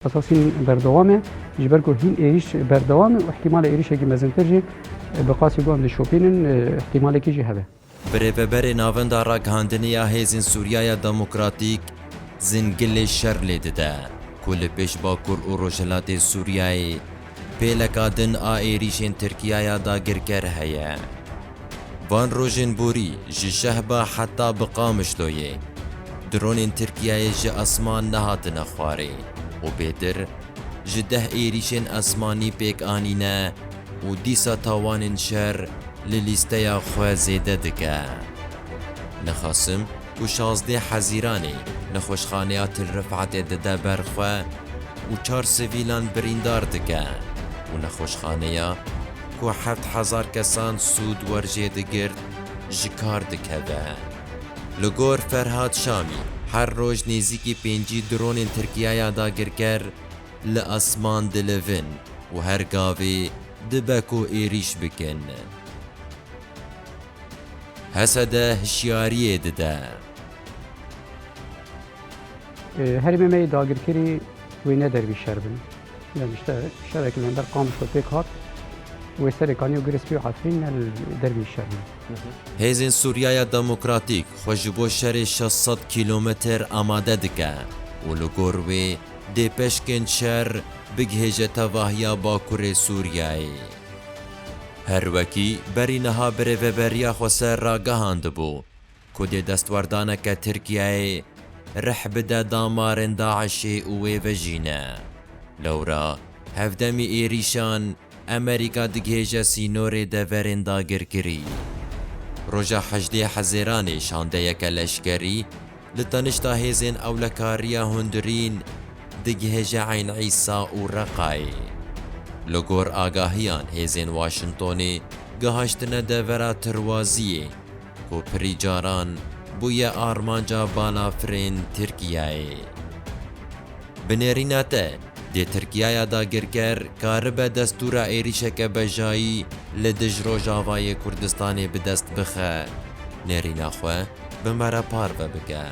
اساسین بردوامه جبر کو هین ایریش بردوامه و احتمال ایریش کی مزنترجی بقاسی گوام لشوپینن احتمال کی جی هبه برێڤەبەرێ ناوەندا ڕاگەهاندنیا هێزین سووریایە دەموکراتیک زنگلê şer lê dide ku li pêş Bakur û Rojhilatê Sûriyayê pêleka din a êrişên Tirkiyaya dagirker heye. Van rojên borî ji şehba heta bi Qamişloyê dronên Tirkiyayê ji esman nehatine xwarê û bêtir ji 10 êrişên esmanî pêk anîne û dîsa tawanên şer li lîsteya xwe zêde dike. Nixwasim ku 16 Hezîranê nexweşxaneya Til Rifetê dide ber xwe û 4 sivîlan birîndar dike û nexweşxaneya ku 7,000 kesan sûd werjê digirt ji kar dikeve. Li gor Ferhat Şamî her roj nêzîkî 5 dronên Tirkiyaya dagirker li esman dilivin û her gavê dibe ku êrîş bikin. Hesede hişyariyê dide. هرمه می داگرکری و نه در بیشتر بن yani işte şereklen der Qamışlo pek hat ve serekani و گرسپی و عفرین در بیشتر بن Hêzên Sûriyaya Demokratîk xwe ji bo şerê 600 kîlometr amade dike û li gor wê dê peşkên şer bigihêje tevahiya Bakurê Sûriyayê. Her wekî berî niha birêveberiya Xweser ragihandibû ku dê destwardaneke Tirkiyeyê rih bide damarên Daişê û wê vejîne. Lewra hevdemî êrîşan Amerîka digihêje sînorê deverên dagirkirî. Roja 18 Hezêranê şandeyeke leşkerî li tenişta hêzên ewlekariya hundirîn digihêje Eyn Îsa û Reqayê. Li gor agahiyan hêzên Washingtonê gihaştine devera Tirwaziyê ku pirî caran bûye armanca balafirên Tirkiyeyê. Binêrîna te dê Tirkiyaya dagirker karibe destûra êrîşeke bejayî li dij Rojavayê Kurdistanê bi dest bixe, nêrîna xwe bi me re parve bike.